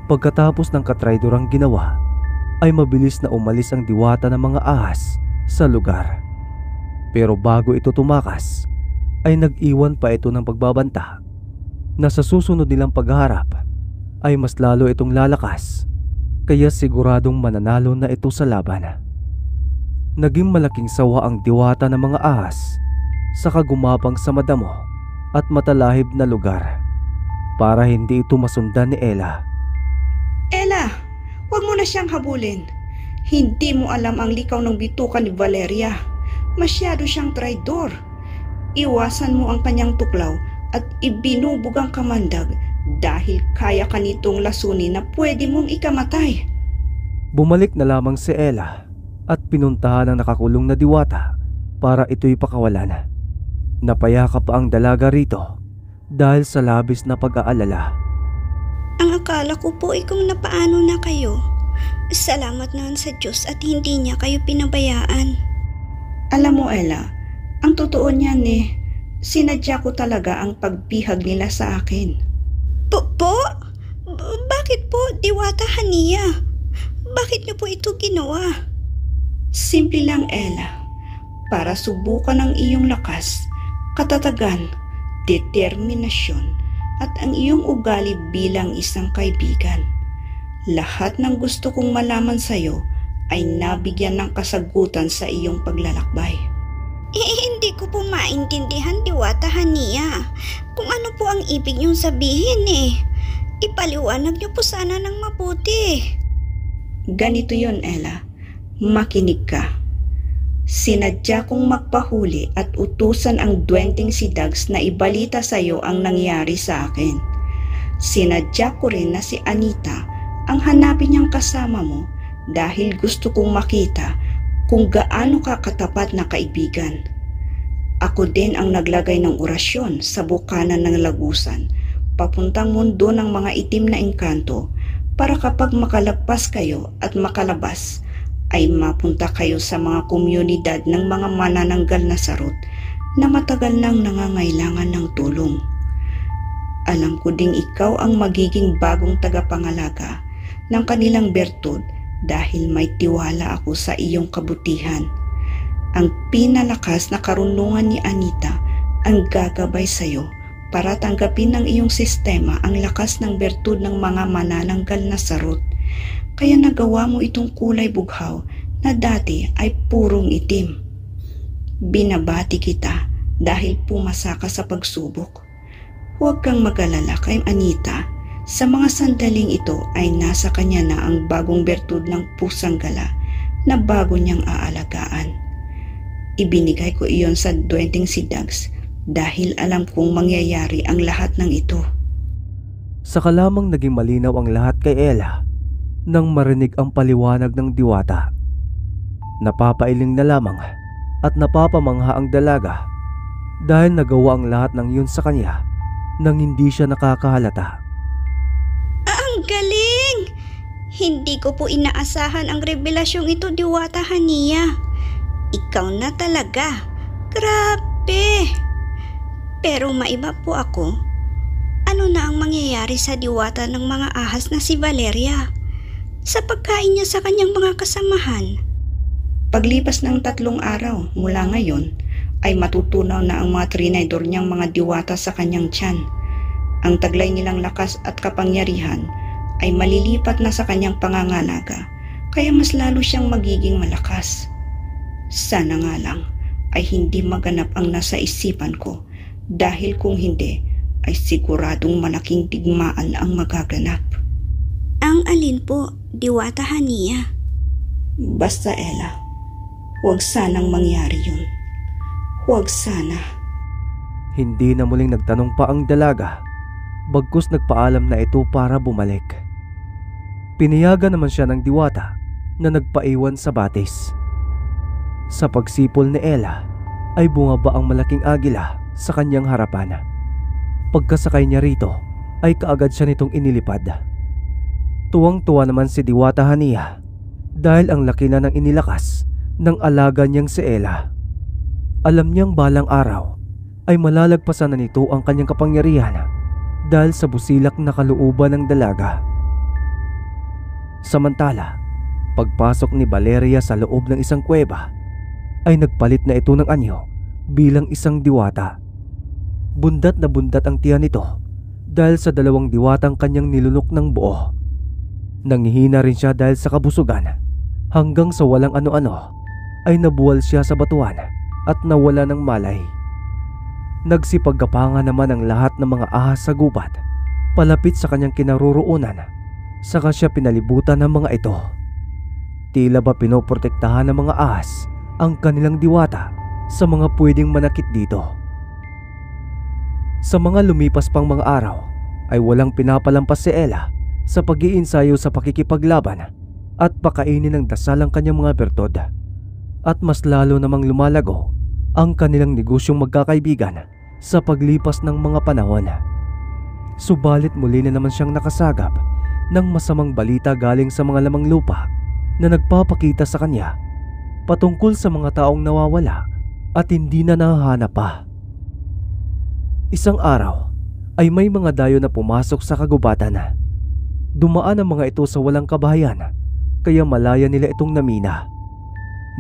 Pagkatapos ng katraidorang ginawa, ay mabilis na umalis ang diwata ng mga ahas sa lugar. Pero bago ito tumakas, ay nag-iwan pa ito ng pagbabanta na sa susunod nilang pagharap ay mas lalo itong lalakas, kaya siguradong mananalo na ito sa laban. Naging malaking sawa ang diwata ng mga ahas sa kagumapang sa madamo at matalahib na lugar para hindi ito masundan ni Ella. Ella, huwag mo na siyang habulin. Hindi mo alam ang likaw ng bituka ni Valeria. Masyado siyang traidor. Iwasan mo ang kanyang tuklaw at ibinubog ang kamandag dahil kaya ka nitong lasunin na pwede mong ikamatay. Bumalik na lamang si Ella at pinuntahan ang nakakulong na diwata para ito'y pakawalan. Napayakap pa ang dalaga rito dahil sa labis na pag-aalala. Ang akala ko po ay kung napaano na kayo. Salamat naman sa Diyos at hindi niya kayo pinabayaan. Alam mo, Ella, ang totoo niyan sinadya ko talaga ang pagbihag nila sa akin. Po? Bakit po, Diwata Hania? Bakit niyo po ito ginawa? Simple lang, Ella. Para subukan ang iyong lakas, katatagan, determinasyon, at ang iyong ugali bilang isang kaibigan. Lahat ng gusto kong malaman sa iyo ay nabigyan ng kasagutan sa iyong paglalakbay. Hindi ko po maintindihan, Diwata Hania. Kung ano po ang ibig niyong sabihin Ipaliwanag niyo po sana ng mabuti. Ganito yon, Ella. Makinig ka. Sinadya kong magpahuli at utusan ang duwending si Dags na ibalita sa iyo ang nangyari sa akin. Sinadya ko rin na si Anita ang hanapin niyang kasama mo dahil gusto kong makita kung gaano ka katapat na kaibigan. Ako din ang naglagay ng orasyon sa bukanan ng lagusan papuntang mundo ng mga itim na engkanto para kapag makalagpas kayo at makalabas ay mapunta kayo sa mga komunidad ng mga manananggal na sarot na matagal nang nangangailangan ng tulong. Alam ko ding ikaw ang magiging bagong tagapangalaga ng kanilang bertud dahil may tiwala ako sa iyong kabutihan. Ang pinalakas na karunungan ni Anita ang gagabay sa iyo para tanggapin ng iyong sistema ang lakas ng bertud ng mga manananggal na sarot. Kaya nagawa mo itong kulay bughaw na dati ay purong itim. Binabati kita dahil pumasa ka sa pagsubok. Huwag kang mag-alala kay Anita. Sa mga sandaling ito ay nasa kanya na ang bagong bertud ng pusang gala na bago niyang aalagaan. Ibinigay ko iyon sa duwending si Dags dahil alam kong mangyayari ang lahat ng ito. Saka lamang naging malinaw ang lahat kay Ella nang marinig ang paliwanag ng diwata. Napapailing na lamang at napapamangha ang dalaga dahil nagawa ang lahat ng yun sa kanya nang hindi siya nakakahalata. Ang galing! Hindi ko po inaasahan ang revelasyong ito, Diwata Hania. Ikaw na talaga. Grabe! Pero maiba po ako. Ano na ang mangyayari sa diwata ng mga ahas na si Valeria sa pagkain niya sa kanyang mga kasamahan? Paglipas ng 3 araw mula ngayon ay matutunaw na ang mga trinidor niyang mga diwata sa kanyang tiyan. Ang taglay nilang lakas at kapangyarihan ay malilipat na sa kanyang pangangalaga, kaya mas lalo siyang magiging malakas. Sana nga lang ay hindi maganap ang nasa isipan ko dahil kung hindi ay siguradong malaking digmaan ang magaganap. Ang alin po, Diwata Hania? Basta Ella, huwag sanang mangyari yun. Huwag sana. Hindi na muling nagtanong pa ang dalaga, bagkus nagpaalam na ito para bumalik. Pinayagan naman siya ng diwata na nagpaiwan sa batis. Sa pagsipol ni Ella ay bumaba ang malaking agila sa kanyang harapan. Pagkasakay niya rito ay kaagad siya nitong inilipad. Tuwang-tuwa naman si Diwata Hania dahil ang laki na ng inilakas ng alaga niyang si Ella. Alam niyang balang araw ay malalagpasan na nito ang kanyang kapangyarihan dahil sa busilak na kalooban ng dalaga. Samantala, pagpasok ni Valeria sa loob ng isang kuweba, ay nagpalit na ito ng anyo bilang isang diwata. Bundat na bundat ang tiyan nito dahil sa 2 diwatang kanyang nilunok ng buo. Nanghihina rin siya dahil sa kabusugan, hanggang sa walang ano-ano ay nabuwal siya sa batuan at nawala ng malay. Nagsipagkapangan naman ang lahat ng mga ahas sa gubat palapit sa kanyang kinaroroonan, saka siya pinalibutan ng mga ito. Tila ba pinoprotektahan ng mga ahas ang kanilang diwata sa mga pwedeng manakit dito. Sa mga lumipas pang mga araw ay walang pinapalampas si Ella sa pag-iinsayo sa pakikipaglaban at pakainin ng dasal ang kanyang mga bertod. At mas lalo namang lumalago ang kanilang negosyong magkakaibigan sa paglipas ng mga panahon. Subalit muli na naman siyang nakasagap ng masamang balita galing sa mga lamang lupa na nagpapakita sa kanya patungkol sa mga taong nawawala at hindi na nahahanap pa. Isang araw ay may mga dayo na pumasok sa kagubatan. Dumaan ang mga ito sa walang kabahayan, kaya malaya nila itong namina.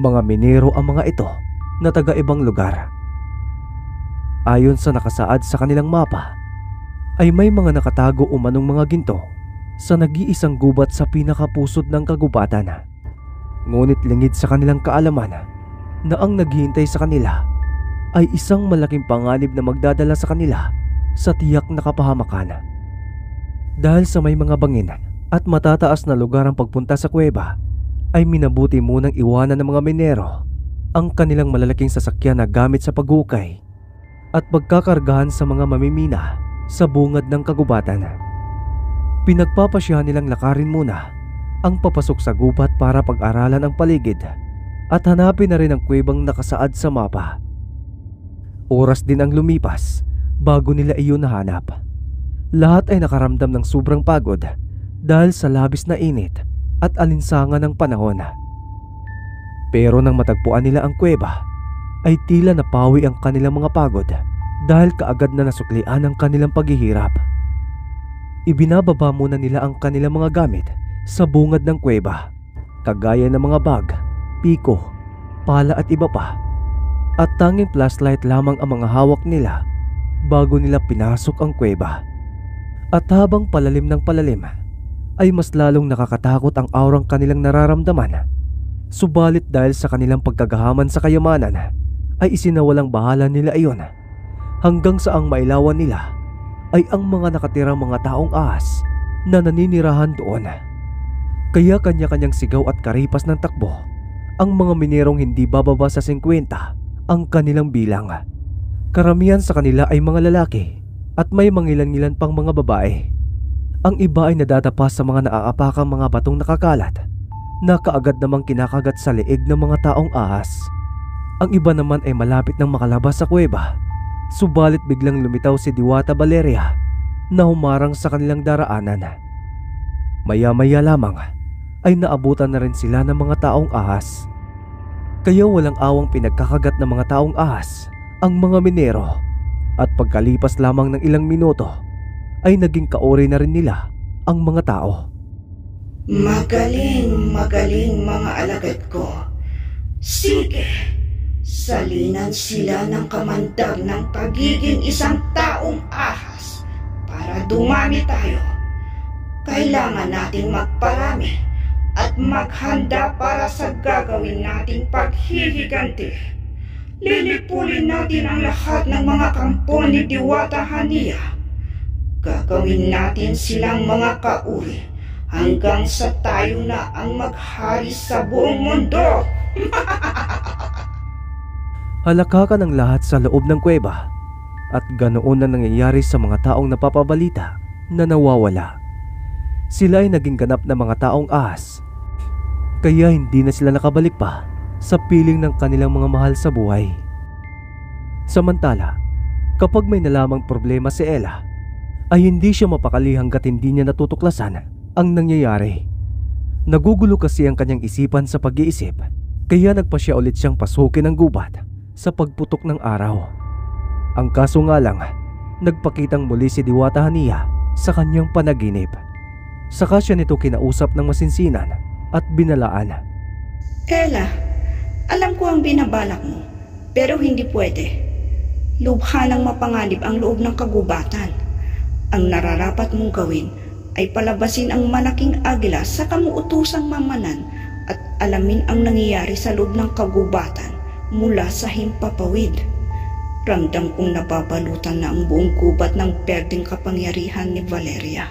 Mga minero ang mga ito na taga-ibang lugar. Ayon sa nakasaad sa kanilang mapa, ay may mga nakatago umanong mga ginto sa nag-iisang gubat sa pinakapusod ng kagubatan. Ngunit lingid sa kanilang kaalaman na ang naghihintay sa kanila ay isang malaking panganib na magdadala sa kanila sa tiyak na kapahamakan. Dahil sa may mga bangin at matataas na lugar ang pagpunta sa kuweba, ay minabuti munang iwanan ng mga minero ang kanilang malalaking sasakyan na gamit sa paghukay at pagkakargahan sa mga mamimina sa bungad ng kagubatan. Pinagpapasyahan nilang lakarin muna ang papasok sa gubat para pag-aralan ang paligid at hanapin na rin ang kuwebang nakasaad sa mapa. Oras din ang lumipas bago nila iyon nahanap. Lahat ay nakaramdam ng sobrang pagod dahil sa labis na init at alinsangan ng panahon. Pero nang matagpuan nila ang kuweba, ay tila napawi ang kanilang mga pagod dahil kaagad na nasuklian ang kanilang paghihirap. Ibinababa muna nila ang kanilang mga gamit sa bungad ng kuweba, kagaya ng mga bag, piko, pala at iba pa. At tanging flashlight lamang ang mga hawak nila bago nila pinasok ang kuweba. At habang palalim ng palalim, ay mas lalong nakakatakot ang aurang kanilang nararamdaman. Subalit dahil sa kanilang pagkagahaman sa kayamanan, ay isinawalang bahala nila iyon, hanggang sa ang mailawan nila ay ang mga nakatirang mga taong ahas na naninirahan doon. Kaya kanya-kanyang sigaw at karipas ng takbo ang mga minerong hindi bababa sa 50 ang kanilang bilang. Karamihan sa kanila ay mga lalaki at may mangilan-ngilan pang mga babae. Ang iba ay nadadapa sa mga naaapakang mga batong nakakalat na kaagad namang kinakagat sa leeg ng mga taong ahas. Ang iba naman ay malapit nang makalabas sa kuweba, subalit biglang lumitaw si Diwata Valeria na humarang sa kanilang daraanan. Maya-maya lamang ay naabutan na rin sila ng mga taong ahas. Kaya walang awang pinagkakagat ng mga taong ahas ang mga minero, at pagkalipas lamang ng ilang minuto ay naging kaori na rin nila ang mga tao. Magaling, magaling mga alagad ko. Sige, salinan sila ng kamandag ng pagiging isang taong ahas para dumami tayo. Kailangan nating magparami at maghanda para sa gagawin nating paghihiganti. Lilipulin natin ang lahat ng mga kampo ni Diwata Hania. Gagawin natin silang mga kauri hanggang sa tayo na ang maghari sa buong mundo. Halakakan ang lahat sa loob ng kuweba, at ganoon na nangyayari sa mga taong napapabalita na nawawala. Sila ay naging ganap na mga taong ahas, kaya hindi na sila nakabalik pa sa piling ng kanilang mga mahal sa buhay. Samantala, kapag may nalamang problema si Ella, ay hindi siya mapakali hanggat hindi niya natutuklasan ang nangyayari. Nagugulo kasi ang kanyang isipan sa pag-iisip, kaya nagpa siya ulit siyang pasukin ng gubat sa pagputok ng araw. Ang kaso nga lang, nagpakitang muli si Diwata Hania sa kanyang panaginip. Saka siya nito kinausap ng masinsinan at binalaan. Ella, alam ko ang binabalak mo, pero hindi pwede. Lubha ng mapanganib ang loob ng kagubatan. Ang nararapat mong gawin ay palabasin ang malaking agila sa kamuutosang mamanan at alamin ang nangyayari sa loob ng kagubatan mula sa himpapawid. Ramdam kong nababalutan na ang buong gubat ng perdeng kapangyarihan ni Valeria.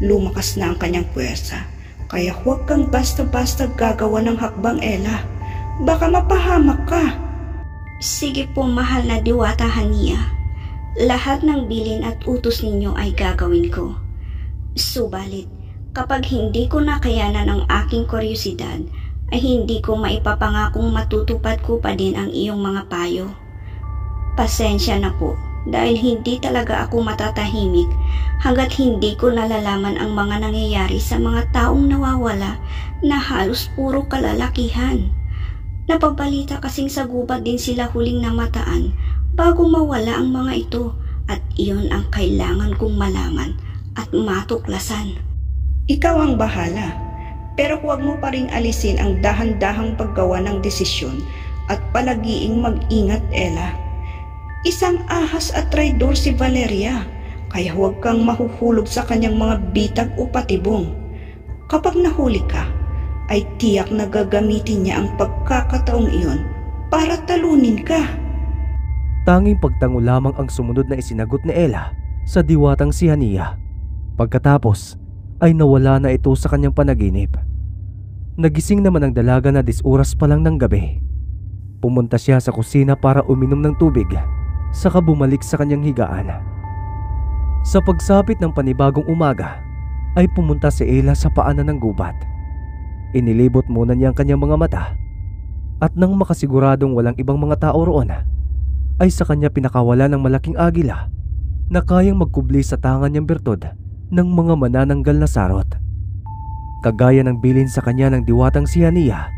Lumakas na ang kanyang puwersa, kaya huwag kang basta-basta gagawa ng hakbang, Ella. Baka mapahamak ka. Sige po, mahal na Diwata Hania. Lahat ng bilin at utos ninyo ay gagawin ko. Subalit, kapag hindi ko nakayanan ang aking kuryosidad, ay hindi ko maipapangakong matutupad ko pa din ang iyong mga payo. Pasensya na po dahil hindi talaga ako matatahimik hanggat hindi ko nalalaman ang mga nangyayari sa mga taong nawawala na halos puro kalalakihan. Napabalita kasing sa gubat din sila huling namataan bago mawala ang mga ito at iyon ang kailangan kong malaman at matuklasan. Ikaw ang bahala, pero huwag mo pa ring alisin ang dahan-dahang paggawa ng desisyon at palagiing mag-ingat, Ella. Isang ahas at traidor si Valeria, kaya huwag kang mahuhulog sa kanyang mga bitag o patibong. Kapag nahuli ka, ay tiyak na gagamitin niya ang pagkakataong iyon para talunin ka. Tanging pagtango lamang ang sumunod na isinagot ni Ella sa diwatang si Hania. Pagkatapos ay nawala na ito sa kanyang panaginip. Nagising naman ang dalaga na 10 oras pa lang ng gabi. Pumunta siya sa kusina para uminom ng tubig, saka bumalik sa kanyang higaan. Sa pagsapit ng panibagong umaga, ay pumunta si Ella sa paanan ng gubat. Inilibot muna niya ang kanyang mga mata at nang makasiguradong walang ibang mga tao roon, ay sa kanya pinakawala ng malaking agila na kayang magkubli sa tangan niyang bertod ng mga manananggal na sarot. Kagaya ng bilin sa kanya ng diwatang si Hania,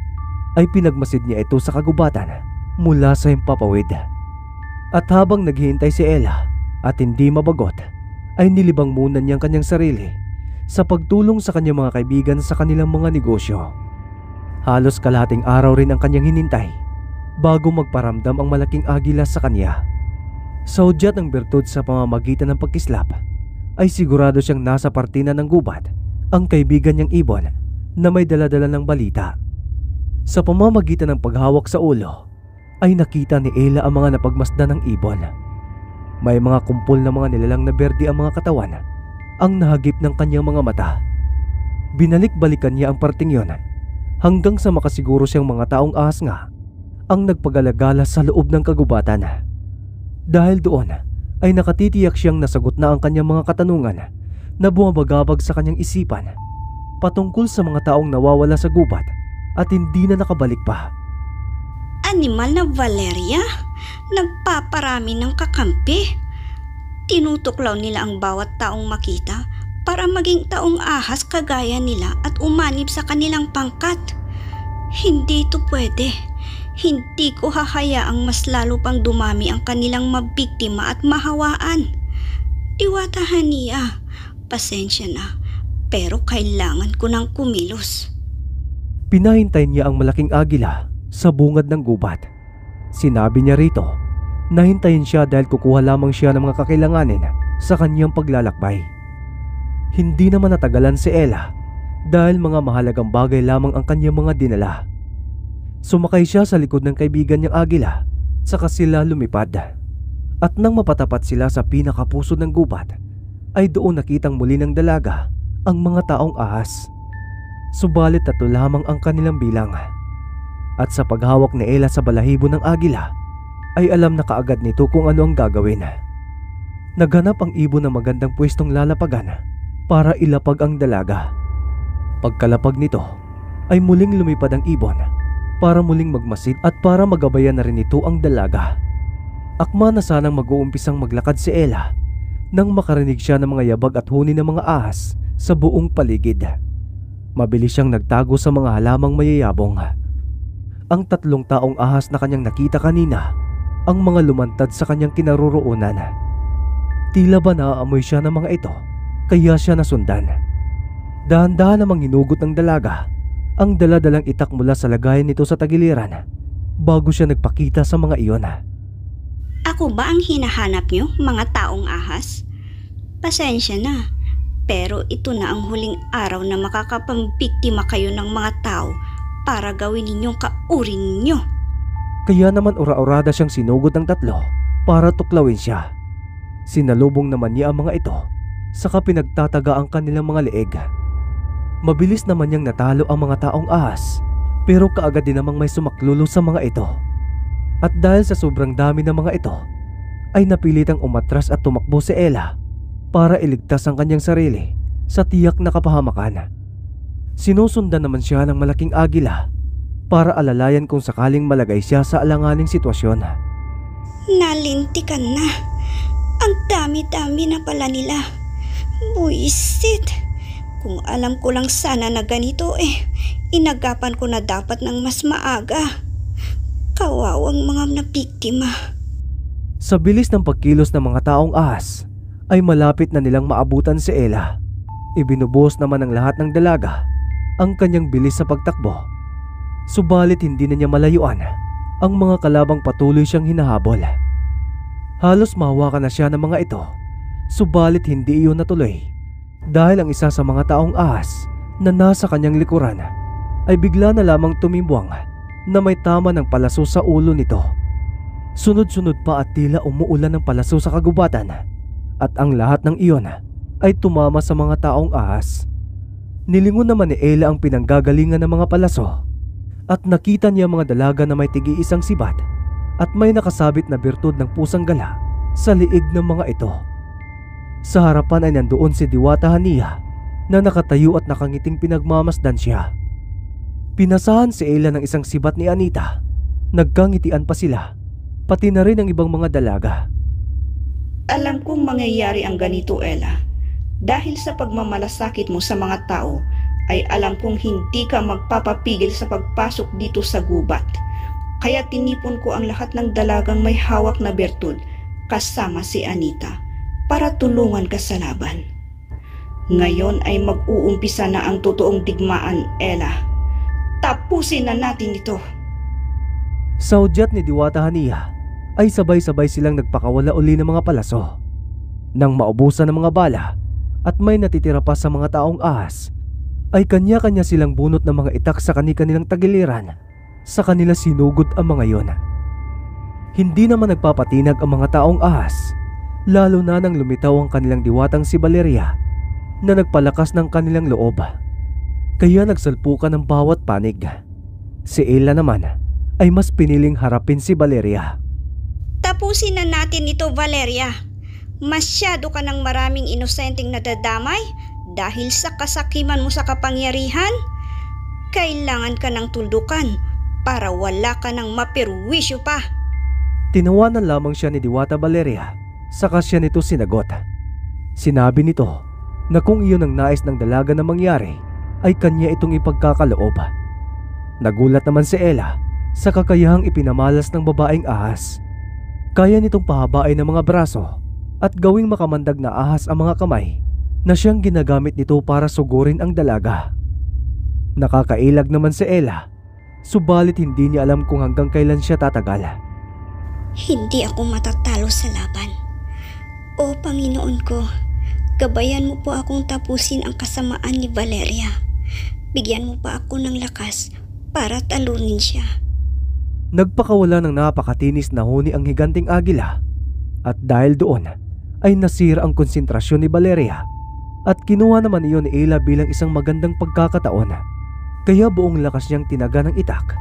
ay pinagmasid niya ito sa kagubatan mula sa himpapawid. At habang naghihintay si Ella at hindi mabagot, ay nilibang muna niyang kanyang sarili sa pagtulong sa kanyang mga kaibigan sa kanilang mga negosyo. Halos kalahating araw rin ang kanyang hinintay bago magparamdam ang malaking agila sa kanya. Sa hudyat ng bertud sa pamamagitan ng pagkislap, ay sigurado siyang nasa partina ng gubat ang kaibigan niyang ibon na may daladala ng balita. Sa pamamagitan ng paghawak sa ulo, ay nakita ni Ella ang mga napagmasdan ng ibon. May mga kumpol na mga nilalang na berde ang mga katawan, ang nahagip ng kanyang mga mata. Binalik-balikan niya ang parting yon hanggang sa makasiguro siyang mga taong ahas nga ang nagpagalagala sa loob ng kagubatan. Dahil doon ay nakatitiyak siyang nasagot na ang kanyang mga katanungan na bumabagabag sa kanyang isipan patungkol sa mga taong nawawala sa gubat at hindi na nakabalik pa. Animal na Valeria, nagpaparami ng kakampi. Tinutuklaw nila ang bawat taong makita para maging taong ahas kagaya nila at umanib sa kanilang pangkat. Hindi ito pwede. Hindi ko hahayaang mas lalo pang dumami ang kanilang mabiktima at mahawaan. Diwata Hania, pasensya na, pero kailangan ko nang kumilos. Pinahintay niya ang malaking agila sa bungad ng gubat. Sinabi niya rito na hintayin siya dahil kukuha lamang siya ng mga kakailanganin sa kanyang paglalakbay. Hindi naman natagalan si Ella dahil mga mahalagang bagay lamang ang kanyang mga dinala. Sumakay siya sa likod ng kaibigan niyang agila, saka sila lumipad. At nang mapatapat sila sa pinakapusod ng gubat, ay doon nakitang muli ng dalaga ang mga taong ahas. Subalit 3 lamang ang kanilang bilang. At sa paghawak ni Ella sa balahibo ng agila, ay alam na kaagad nito kung ano ang gagawin. Naghanap ang ibon ng magandang pwestong lalapagan para ilapag ang dalaga. Pagkalapag nito, ay muling lumipad ang ibon para muling magmasid at para magabayan na rin ito ang dalaga. Akma na sanang mag-uumpisang maglakad si Ella nang makarinig siya ng mga yabag at huni ng mga ahas sa buong paligid. Mabilis siyang nagtago sa mga halamang mayayabong. Ang 3 taong ahas na kanyang nakita kanina ang mga lumantad sa kanyang kinaroroonan. Tila ba naaamoy siya ng mga ito kaya siya nasundan. Dahan-dahan namang hinugot ng dalaga ang daladalang itak mula sa lagayan nito sa tagiliran bago siya nagpakita sa mga iyon. Ako ba ang hinahanap nyo, mga taong ahas? Pasensya na, pero ito na ang huling araw na makakapambiktima kayo ng mga tao para gawin ninyong kauri ninyo. Kaya naman ura-urada siyang sinugod ng tatlo para tuklawin siya. Sinalubong naman niya ang mga ito, saka pinagtataga ang kanilang mga leeg. Mabilis naman niyang natalo ang mga taong ahas, pero kaagad din namang may sumaklulo sa mga ito. At dahil sa sobrang dami ng mga ito, ay napilitang umatras at tumakbo si Ella para iligtas ang kanyang sarili sa tiyak na kapahamakan. Sinusundan naman siya ng malaking agila para alalayan kung sakaling malagay siya sa alanganing sitwasyon. Nalintikan na. Ang dami-dami na pala nila. Buisit. Kung alam ko lang sana na ganito inagapan ko na dapat ng mas maaga. Kawawang mga nabiktima. Sa bilis ng pagkilos ng mga taong ahas, ay malapit na nilang maabutan si Ella. Ibinubuhos naman ng lahat ng dalaga ang kanyang bilis sa pagtakbo. Subalit hindi na niya malayuan ang mga kalabang patuloy siyang hinahabol. Halos mahawakan na siya ng mga ito, subalit hindi iyon natuloy dahil ang isa sa mga taong ahas na nasa kanyang likuran ay bigla na lamang tumimbwang na may tama ng palaso sa ulo nito. Sunod-sunod pa at tila umuulan ng palaso sa kagubatan, at ang lahat ng iyon ay tumama sa mga taong ahas. Nilingon naman ni Ella ang pinanggagalingan ng mga palaso at nakita niya mga dalaga na may tigi-isang sibat at may nakasabit na birtud ng pusang gala sa liig ng mga ito. Sa harapan ay nandoon si Diwata Hania na nakatayo at nakangiting pinagmamasdan siya. Pinasahan si Ella ng isang sibat ni Anita. Nagkangitian pa sila, pati na rin ang ibang mga dalaga. Alam kong mangyayari ang ganito, Ella. Dahil sa pagmamalasakit mo sa mga tao, ay alam kong hindi ka magpapapigil sa pagpasok dito sa gubat. Kaya tinipon ko ang lahat ng dalagang may hawak na bertud kasama si Anita para tulungan ka sa laban. Ngayon ay mag-uumpisa na ang totoong digmaan, Ella. Tapusin na natin ito. Sa hudyat ni Diwata Hania ay sabay-sabay silang nagpakawala uli ng mga palaso. Nang maubusan ng mga bala at may natitira pa sa mga taong ahas, ay kanya-kanya silang bunot ng mga itak sa kani-kanilang tagiliran. Sa kanila sinugod ang mga yon. Hindi naman nagpapatinag ang mga taong ahas, lalo na nang lumitaw ang kanilang diwatang si Valeria na nagpalakas ng kanilang loob. Kaya nagsalpukan ng bawat panig. Si Ella naman ay mas piniling harapin si Valeria. Tapusin na natin ito, Valeria. Masyado ka ng maraming inosenteng nadadamay dahil sa kasakiman mo sa kapangyarihan. Kailangan ka ng tuldukan para wala ka ng mapirwisyo pa. Tinawanan lamang siya ni Diwata Valeria, saka siya nito sinagot. Sinabi nito na kung iyon ang nais ng dalaga na mangyari, ay kanya itong ipagkakaloob. Nagulat naman si Ella sa kakayahang ipinamalas ng babaeng ahas. Kaya nitong pahabain ng mga braso at gawing makamandag na ahas ang mga kamay na siyang ginagamit nito para sugurin ang dalaga. Nakakailag naman si Ella, subalit hindi niya alam kung hanggang kailan siya tatagal. Hindi ako matatalo sa laban. O Panginoon ko, gabayan mo po akong tapusin ang kasamaan ni Valeria. Bigyan mo pa ako ng lakas para talunin siya. Nagpakawala ng napakatinis na huni ang higanting agila, at dahil doon ay nasira ang konsentrasyon ni Valeria at kinuha naman iyon ni Ella bilang isang magandang pagkakataon. Kaya buong lakas niyang tinaga ng itak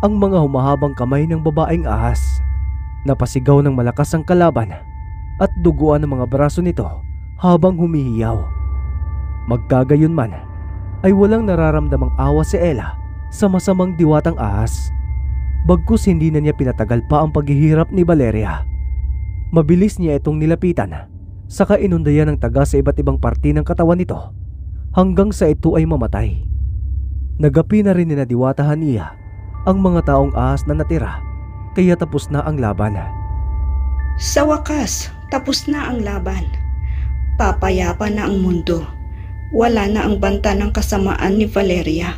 ang mga humahabang kamay ng babaeng ahas. Napasigaw ng malakas ang kalaban at duguan ng mga braso nito habang humihiyaw. Magkagayon man ay walang nararamdamang awa si Ella sa masamang diwatang ahas. Bagkus hindi na niya pinatagal pa ang paghihirap ni Valeria. Mabilis niya itong nilapitan, saka inundayan ng taga sa iba't ibang parte ng katawan nito hanggang sa ito ay mamatay. Nagapi na rin ni Diwata Hania ang mga taong ahas na natira, kaya tapos na ang laban. Sa wakas, tapos na ang laban. Papayapa na ang mundo. Wala na ang banta ng kasamaan ni Valeria.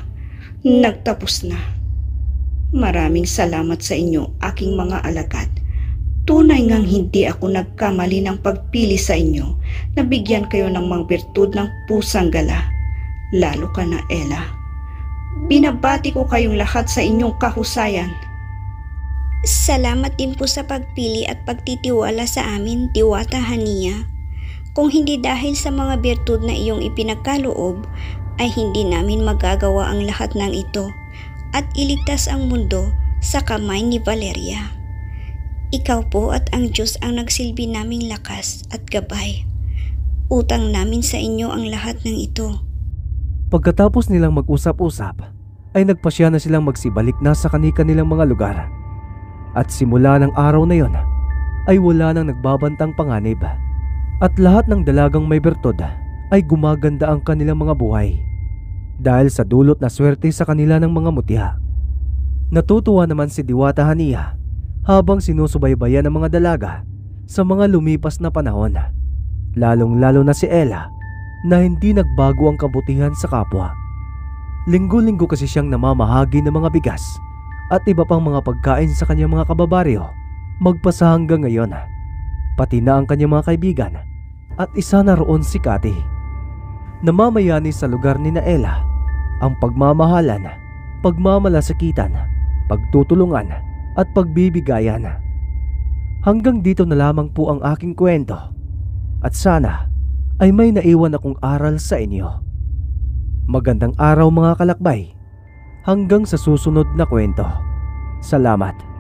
Nagtapos na. Maraming salamat sa inyo, aking mga alagad. Tunay ngang hindi ako nagkamali ng pagpili sa inyo na bigyan kayo ng mga birtud ng pusang gala. Lalo ka na, Ella. Binabati ko kayong lahat sa inyong kahusayan. Salamat din po sa pagpili at pagtitiwala sa amin, Diwata Hania. Kung hindi dahil sa mga birtud na iyong ipinagkaloob, ay hindi namin magagawa ang lahat ng ito at iligtas ang mundo sa kamay ni Valeria. Ikaw po at ang Diyos ang nagsilbi naming lakas at gabay. Utang namin sa inyo ang lahat ng ito. Pagkatapos nilang mag-usap-usap, ay nagpasya na silang magsibalik na sa kani-kanilang mga lugar. At simula ng araw na yon, ay wala nang nagbabantang panganib. At lahat ng dalagang may bertod ay gumaganda ang kanilang mga buhay. Dahil sa dulot na swerte sa kanila ng mga mutya. Natutuwa naman si Diwata Hania habang sinusubaybayan ng mga dalaga sa mga lumipas na panahon. Lalong-lalo na si Ella na hindi nagbago ang kabutihan sa kapwa. Linggo-linggo kasi siyang namamahagi ng mga bigas at iba pang mga pagkain sa kanyang mga kababaryo magpasa hanggang ngayon. Pati na ang kanyang mga kaibigan at isa na roon si Cathy. Namamayani sa lugar ni Ella ang pagmamahalan, pagmamalasakitan, pagtutulungan at pagbibigayan. Hanggang dito na lamang po ang aking kwento at sana ay may naiwan akong aral sa inyo. Magandang araw mga kalakbay, hanggang sa susunod na kwento. Salamat.